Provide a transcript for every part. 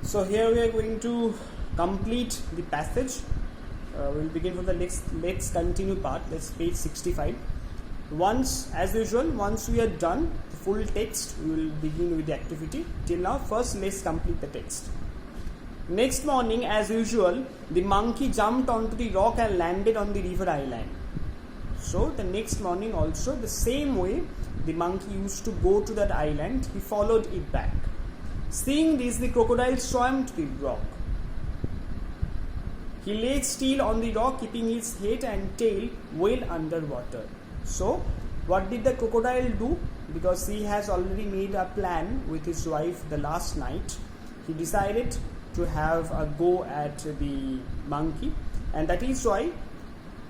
So here we are going to complete the passage. We'll begin from the next. Let's continue part. That's page 65. As usual, once we are done the full text, we will begin with the activity. Till now, first let's complete the text. Next morning, as usual, the monkey jumped onto the rock and landed on the river island. So the next morning also, the same way the monkey used to go to that island, he followed it back. Seeing this, the crocodile swam to the rock. He lay still on the rock, keeping his head and tail well underwater. So, what did the crocodile do? Because he has already made a plan with his wife the last night, he decided to have a go at the monkey, and that is why,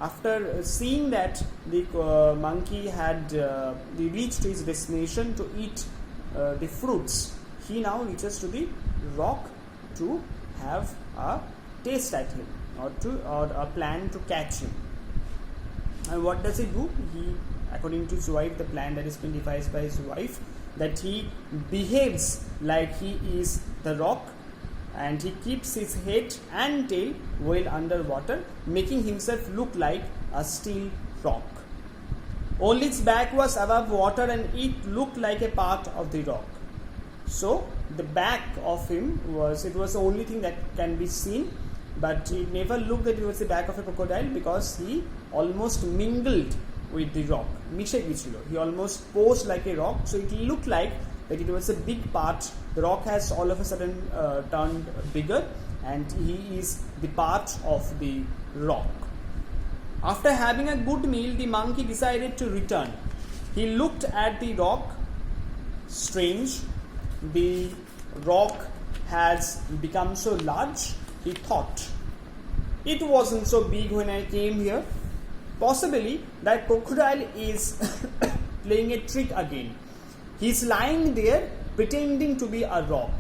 after seeing that the monkey had reached his destination to eat the fruits, he now reaches to the rock to have a taste at him or a plan to catch him. And what does he do? He, according to his wife, the plan that has been devised by his wife, that he behaves like he is the rock, and he keeps his head and tail well underwater, making himself look like a still rock. Only its back was above water and it looked like a part of the rock. So the back of him was the only thing that can be seen, but it never looked that it was the back of a crocodile, because he almost mingled with the rock. He almost posed like a rock, so it looked like that it was a big part. The rock has all of a sudden turned bigger, and he is the part of the rock. After having a good meal, the monkey decided to return. He looked at the rock. Strange, the rock has become so large. He thought, it wasn't so big when I came here. Possibly that crocodile is playing a trick again. He's lying there pretending to be a rock.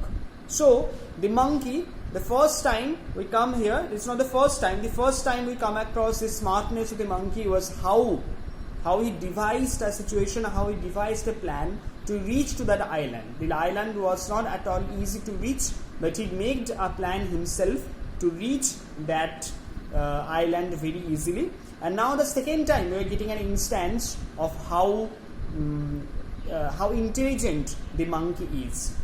So the monkey, the first time we come here, it's not the first time we come across the smartness of the monkey was how he devised a situation, how he devised a plan to reach to that island. The island was not at all easy to reach, but he made a plan himself to reach that island very easily. And now the second time we are getting an instance of how intelligent the monkey is.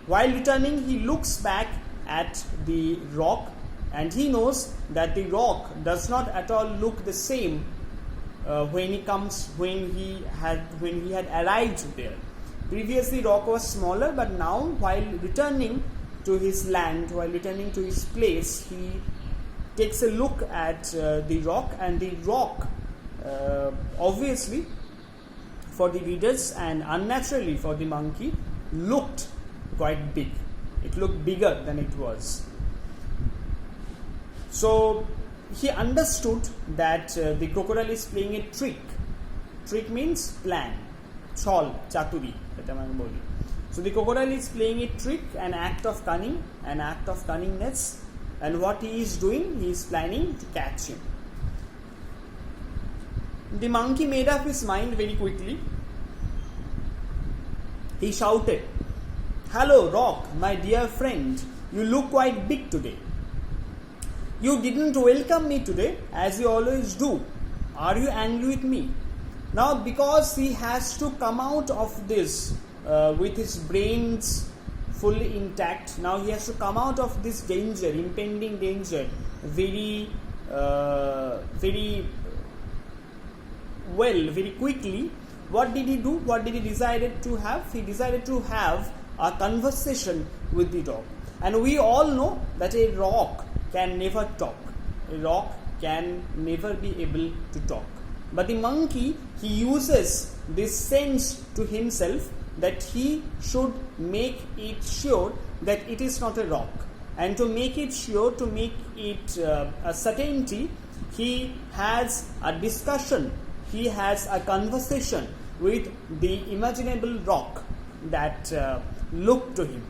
While returning, he looks back at the rock, and he knows that the rock does not at all look the same when he had arrived there. Previously, rock was smaller, but now, while returning to his land, while returning to his place, he takes a look at the rock, and the rock, obviously, for the readers and unnaturally for the monkey, looked quite big. It looked bigger than it was. So he understood that the crocodile is playing a trick. Trick means plan. Chol, chaturi. So the crocodile is playing a trick, an act of cunning, an act of cunningness. And what he is doing, he is planning to catch him. The monkey made up his mind very quickly. He shouted, "Hello, rock, my dear friend, you look quite big today. You didn't welcome me today as you always do. Are you angry with me?" Now, because he has to come out of this with his brains fully intact, now he has to come out of this danger, impending danger, very quickly. What did he do? What did he decide to have? He decided to have a conversation with the rock. And we all know that a rock can never talk. A rock can never be able to talk. But the monkey, he uses this sense to himself that he should make it sure that it is not a rock. And to make it sure, to make it a certainty, he has a discussion, he has a conversation with the imaginable rock that looked to him.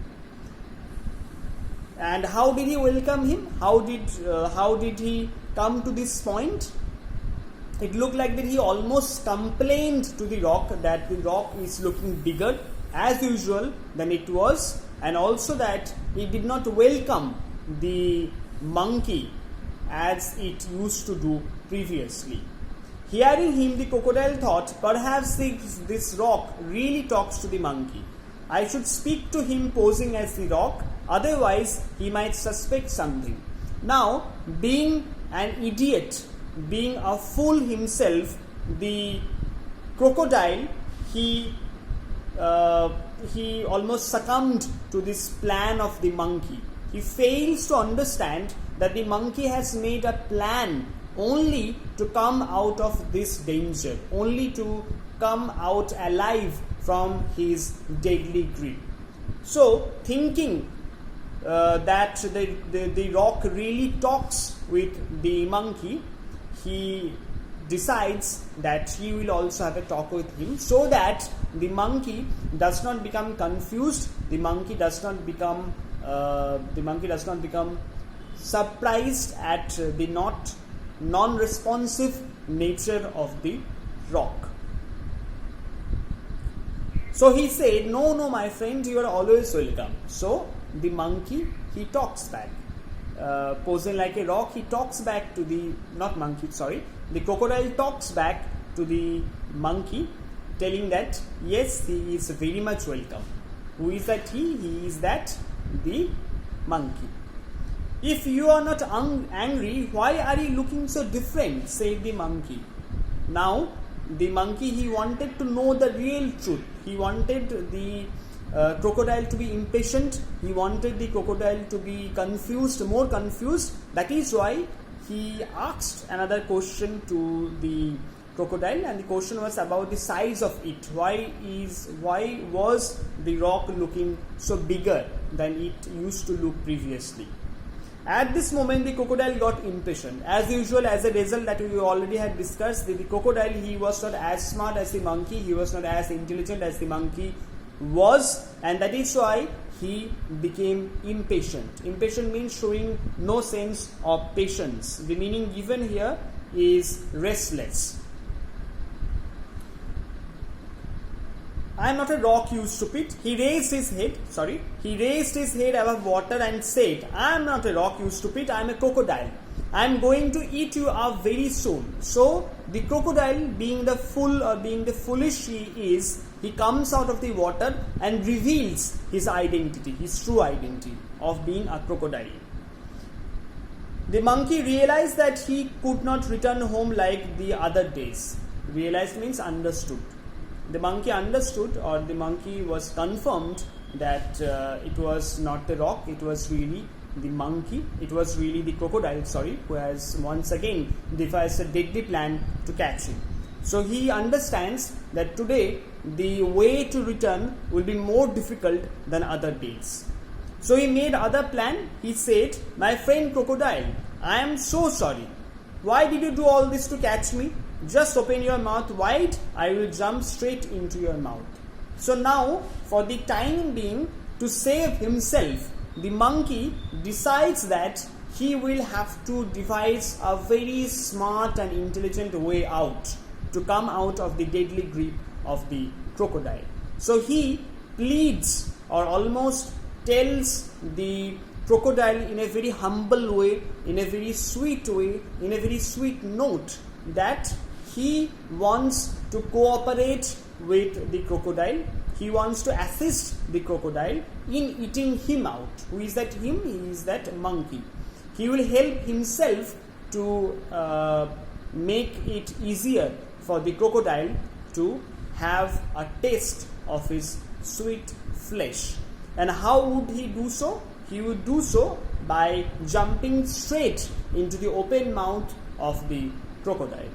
And how did he welcome him? How did he come to this point? It looked like that he almost complained to the rock that the rock is looking bigger as usual than it was, and also that he did not welcome the monkey as it used to do previously. Hearing him, the crocodile thought, perhaps this rock really talks to the monkey. I should speak to him posing as the rock, otherwise he might suspect something. Now, being an idiot, being a fool himself, the crocodile, he almost succumbed to this plan of the monkey. He fails to understand that the monkey has made a plan only to come out of this danger, only to come out alive from his deadly grip. So, thinking that the rock really talks with the monkey, he decides that he will also have a talk with him, so that the monkey does not become confused, the monkey does not become surprised at the non-responsive nature of the rock. So he said, no, my friend, you are always welcome. So the monkey, he talks back. Posing like a rock, he talks back to the crocodile talks back to the monkey, telling that yes, he is very much welcome. Who is that he? He is that the monkey. If you are not angry, why are you looking so different? Said the monkey. Now, the monkey, he wanted to know the real truth. He wanted the crocodile to be impatient. He wanted the crocodile to be confused, more confused. That is why he asked another question to the crocodile, and the question was about the size of it. Why was the rock looking so bigger than it used to look previously? At this moment, the crocodile got impatient. As usual, as a result that we already had discussed, the crocodile, he was not as smart as the monkey, he was not as intelligent as the monkey was, and that is why he became impatient. Impatient means showing no sense of patience. The meaning given here is restless. I am not a rock, you stupid. He raised his head above water and said, I am not a rock, you stupid. I am a crocodile. I am going to eat you up very soon. So the crocodile, being the fool or being the foolish he is, he comes out of the water and reveals his identity, his true identity of being a crocodile. The monkey realized that he could not return home like the other days. Realized means understood. The monkey understood, or the monkey was confirmed that it was not the rock, it was really the monkey, it was really the crocodile, who has once again devised a deadly plan to catch him. So he understands that today the way to return will be more difficult than other days. So he made other plan. He said, my friend crocodile, I am so sorry. Why did you do all this to catch me? Just open your mouth wide, I will jump straight into your mouth. So now, for the time being, to save himself, the monkey decides that he will have to devise a very smart and intelligent way out to come out of the deadly grip of the crocodile. So he pleads, or almost tells the crocodile in a very humble way, in a very sweet way, in a very sweet note, that he wants to cooperate with the crocodile. He wants to assist the crocodile in eating him out. Who is that him? He is that monkey. He will help himself to make it easier for the crocodile to have a taste of his sweet flesh. And how would he do so? He would do so by jumping straight into the open mouth of the crocodile.